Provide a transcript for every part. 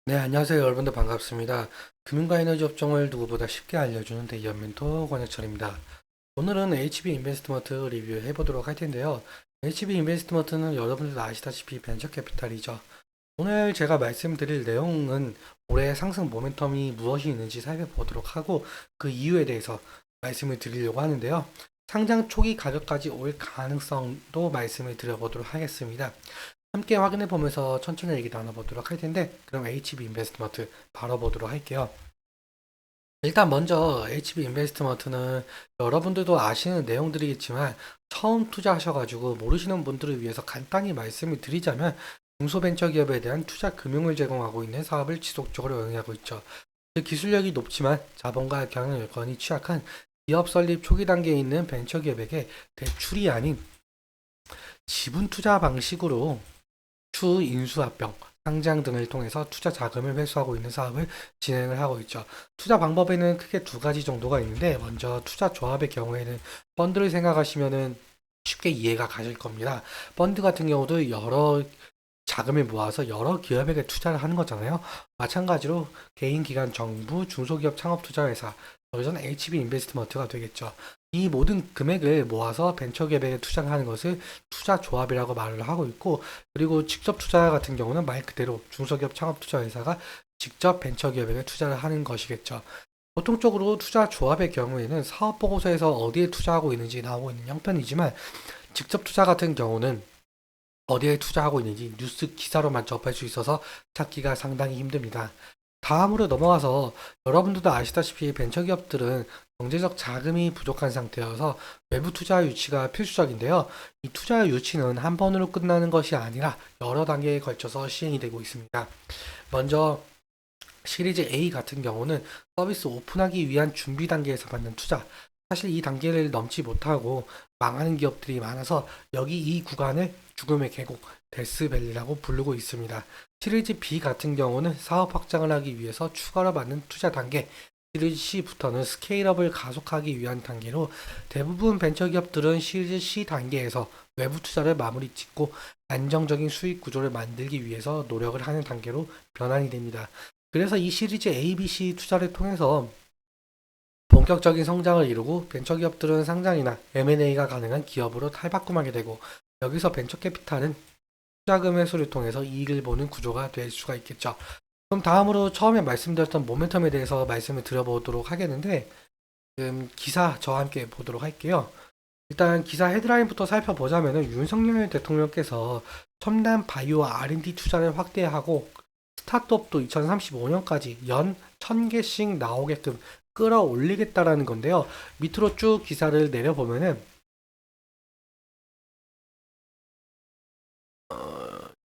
네, 안녕하세요. 여러분들 반갑습니다. 금융과 에너지 업종을 누구보다 쉽게 알려주는 대기업 멘토 권혁철입니다. 오늘은 HB 인베스트먼트 리뷰해 보도록 할 텐데요. HB 인베스트먼트는 여러분들도 아시다시피 벤처 캐피탈이죠. 오늘 제가 말씀드릴 내용은 올해 상승 모멘텀이 무엇이 있는지 살펴보도록 하고 그 이유에 대해서 말씀을 드리려고 하는데요. 상장 초기 가격까지 올 가능성도 말씀을 드려보도록 하겠습니다. 함께 확인해 보면서 천천히 얘기 나눠보도록 할 텐데, 그럼 HB 인베스트먼트 바로 보도록 할게요. 일단 먼저 HB 인베스트먼트는 여러분들도 아시는 내용들이겠지만 처음 투자하셔가지고 모르시는 분들을 위해서 간단히 말씀을 드리자면 중소벤처기업에 대한 투자 금융을 제공하고 있는 사업을 지속적으로 영위하고 있죠. 기술력이 높지만 자본과 경영 여건이 취약한 기업 설립 초기 단계에 있는 벤처기업에게 대출이 아닌 지분 투자 방식으로 추 인수합병, 상장 등을 통해서 투자 자금을 회수하고 있는 사업을 진행을 하고 있죠. 투자 방법에는 크게 두 가지 정도가 있는데 먼저 투자 조합의 경우에는 펀드를 생각하시면은 쉽게 이해가 가실 겁니다. 펀드 같은 경우도 여러 자금을 모아서 여러 기업에게 투자를 하는 거잖아요. 마찬가지로 개인 기관, 정부, 중소기업 창업투자회사, 여기서는 HB 인베스트먼트가 되겠죠. 이 모든 금액을 모아서 벤처기업에 투자하는 것을 투자조합이라고 말을 하고 있고, 그리고 직접 투자 같은 경우는 말 그대로 중소기업 창업투자회사가 직접 벤처기업에 투자를 하는 것이겠죠. 보통적으로 투자조합의 경우에는 사업보고서에서 어디에 투자하고 있는지 나오고 있는 형편이지만, 직접 투자 같은 경우는 어디에 투자하고 있는지 뉴스 기사로만 접할 수 있어서 찾기가 상당히 힘듭니다. 다음으로 넘어가서 여러분들도 아시다시피 벤처기업들은 경제적 자금이 부족한 상태여서 외부 투자 유치가 필수적인데요. 이 투자 유치는 한 번으로 끝나는 것이 아니라 여러 단계에 걸쳐서 시행이 되고 있습니다. 먼저 시리즈 A 같은 경우는 서비스 오픈하기 위한 준비 단계에서 받는 투자. 사실 이 단계를 넘지 못하고 망하는 기업들이 많아서 여기 이 구간을 죽음의 계곡, 데스밸리라고 부르고 있습니다. 시리즈 B 같은 경우는 사업 확장을 하기 위해서 추가로 받는 투자 단계, 시리즈 C부터는 스케일업을 가속하기 위한 단계로 대부분 벤처기업들은 시리즈 C 단계에서 외부 투자를 마무리 짓고 안정적인 수익 구조를 만들기 위해서 노력을 하는 단계로 변환이 됩니다. 그래서 이 시리즈 A, B, C 투자를 통해서 본격적인 성장을 이루고 벤처기업들은 상장이나 M&A가 가능한 기업으로 탈바꿈하게 되고 여기서 벤처캐피탈은 투자금 회수를 통해서 이익을 보는 구조가 될 수가 있겠죠. 그럼 다음으로 처음에 말씀드렸던 모멘텀에 대해서 말씀을 드려보도록 하겠는데 지금 기사 저와 함께 보도록 할게요. 일단 기사 헤드라인부터 살펴보자면은 윤석열 대통령께서 첨단 바이오 R&D 투자를 확대하고 스타트업도 2035년까지 연 1000개씩 나오게끔 끌어올리겠다라는 건데요. 밑으로 쭉 기사를 내려보면은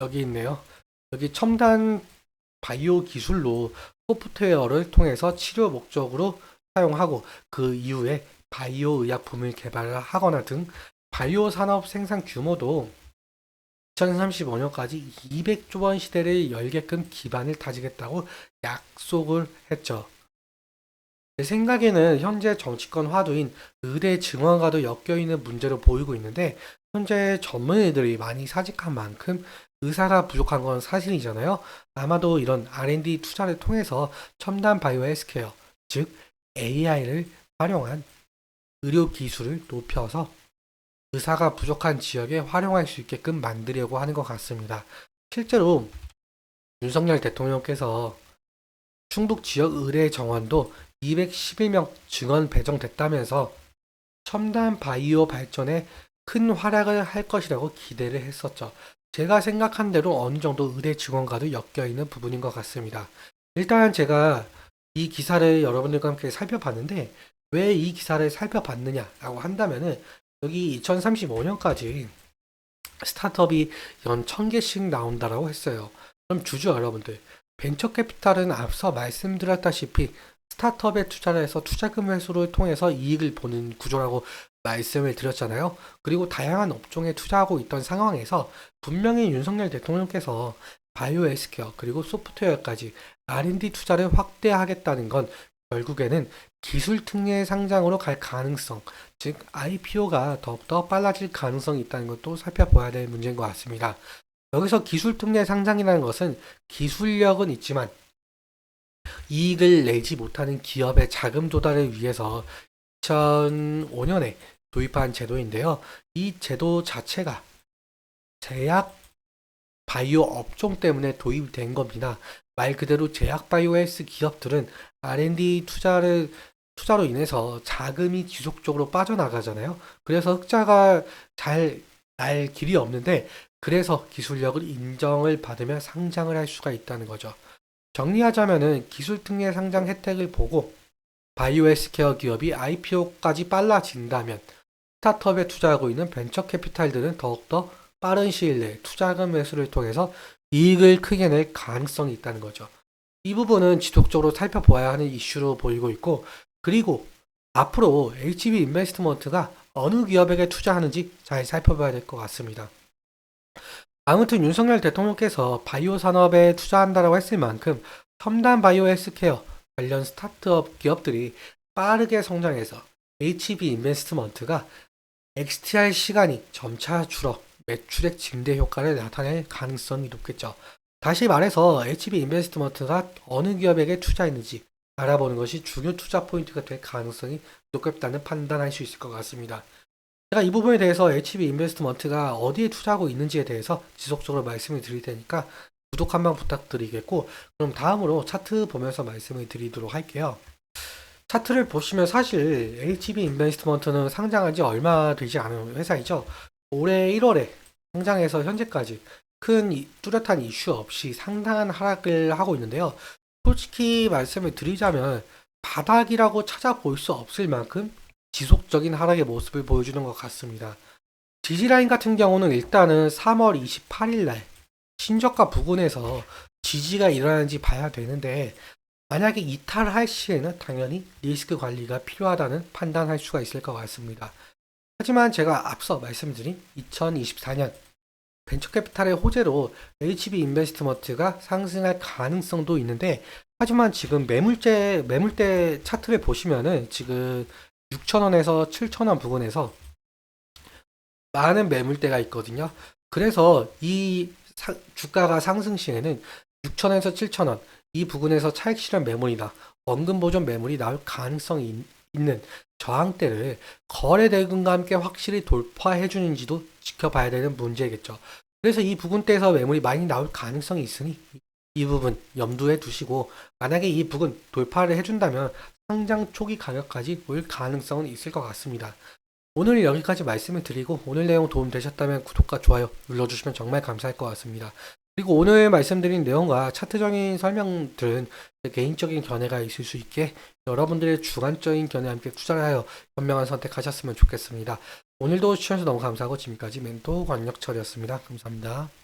여기 있네요. 여기 첨단 바이오 기술로 소프트웨어를 통해서 치료 목적으로 사용하고 그 이후에 바이오 의약품을 개발을 하거나 등 바이오 산업 생산 규모도 2035년까지 200조 원 시대를 열게끔 기반을 다지겠다고 약속을 했죠. 제 생각에는 현재 정치권 화두인 의대 증원과도 엮여있는 문제로 보이고 있는데 현재 전문의들이 많이 사직한 만큼 의사가 부족한 건 사실이잖아요. 아마도 이런 R&D 투자를 통해서 첨단 바이오 헬스케어, 즉 AI를 활용한 의료 기술을 높여서 의사가 부족한 지역에 활용할 수 있게끔 만들려고 하는 것 같습니다. 실제로 윤석열 대통령께서 충북 지역 의뢰 정원도 211명 증원 배정됐다면서 첨단 바이오 발전에 큰 활약을 할 것이라고 기대를 했었죠. 제가 생각한 대로 어느 정도 의대 증원과도 엮여 있는 부분인 것 같습니다. 일단 제가 이 기사를 여러분들과 함께 살펴봤는데 왜 이 기사를 살펴봤느냐라고 한다면은 여기 2035년까지 스타트업이 연 1000개씩 나온다라고 했어요. 그럼 주주 여러분들, 벤처 캐피탈은 앞서 말씀드렸다시피 스타트업에 투자를 해서 투자금 회수를 통해서 이익을 보는 구조라고 말씀을 드렸잖아요. 그리고 다양한 업종에 투자하고 있던 상황에서 분명히 윤석열 대통령께서 바이오 헬스케어 그리고 소프트웨어까지 R&D 투자를 확대하겠다는 건 결국에는 기술 특례 상장으로 갈 가능성, 즉 IPO가 더욱더 빨라질 가능성이 있다는 것도 살펴봐야 될 문제인 것 같습니다. 여기서 기술 특례 상장이라는 것은 기술력은 있지만 이익을 내지 못하는 기업의 자금 조달을 위해서 2005년에 도입한 제도인데요. 이 제도 자체가 제약 바이오 업종 때문에 도입된 겁니다. 말 그대로 제약 바이오 헬스 기업들은 R&D 투자로 인해서 자금이 지속적으로 빠져나가잖아요. 그래서 흑자가 잘 날 길이 없는데, 그래서 기술력을 인정을 받으면 상장을 할 수가 있다는 거죠. 정리하자면은 기술 특례 상장 혜택을 보고 바이오 헬스케어 기업이 IPO까지 빨라진다면 스타트업에 투자하고 있는 벤처 캐피탈들은 더욱더 빠른 시일 내에 투자금 매수를 통해서 이익을 크게 낼 가능성이 있다는 거죠. 이 부분은 지속적으로 살펴보아야 하는 이슈로 보이고 있고, 그리고 앞으로 HB 인베스트먼트가 어느 기업에게 투자하는지 잘 살펴봐야 될 것 같습니다. 아무튼 윤석열 대통령께서 바이오 산업에 투자한다라고 했을 만큼 첨단 바이오 헬스케어 관련 스타트업 기업들이 빠르게 성장해서 HB 인베스트먼트가 XTR 시간이 점차 줄어 매출액 증대 효과를 나타낼 가능성이 높겠죠. 다시 말해서 HB 인베스트먼트가 어느 기업에게 투자했는지 알아보는 것이 중요 투자 포인트가 될 가능성이 높겠다는 판단할 수 있을 것 같습니다. 제가 이 부분에 대해서 HB 인베스트먼트가 어디에 투자하고 있는지에 대해서 지속적으로 말씀을 드릴 테니까 구독 한번 부탁드리겠고, 그럼 다음으로 차트 보면서 말씀을 드리도록 할게요. 차트를 보시면 사실 HB 인베스트먼트는 상장한 지 얼마 되지 않은 회사이죠. 올해 1월에 상장해서 현재까지 큰 뚜렷한 이슈 없이 상당한 하락을 하고 있는데요. 솔직히 말씀을 드리자면 바닥이라고 찾아볼 수 없을 만큼 지속적인 하락의 모습을 보여주는 것 같습니다. 지지라인 같은 경우는 일단은 3월 28일 날 신저가 부근에서 지지가 일어나는지 봐야 되는데, 만약에 이탈할 시에는 당연히 리스크 관리가 필요하다는 판단할 수가 있을 것 같습니다. 하지만 제가 앞서 말씀드린 2024년 벤처캐피탈의 호재로 HB 인베스트먼트가 상승할 가능성도 있는데, 하지만 지금 매물대 차트를 보시면은 지금 6,000원에서 7,000원 부근에서 많은 매물대가 있거든요. 그래서 주가가 상승 시에는 6,000원에서 7,000원 이 부근에서 차익 실현 매물이나 원금 보존 매물이 나올 가능성이 있는 저항대를 거래 대금과 함께 확실히 돌파해 주는지도 지켜봐야 되는 문제겠죠. 그래서 이 부근대에서 매물이 많이 나올 가능성이 있으니 이 부분 염두에 두시고, 만약에 이 부분 돌파를 해준다면 상장 초기 가격까지 올 가능성은 있을 것 같습니다. 오늘 여기까지 말씀을 드리고, 오늘 내용 도움 되셨다면 구독과 좋아요 눌러주시면 정말 감사할 것 같습니다. 그리고 오늘 말씀드린 내용과 차트적인 설명들은 제 개인적인 견해가 있을 수 있게 여러분들의 주관적인 견해와 함께 투자를 하여 현명한 선택하셨으면 좋겠습니다. 오늘도 시청해주셔서 너무 감사하고, 지금까지 멘토 권력철이었습니다. 감사합니다.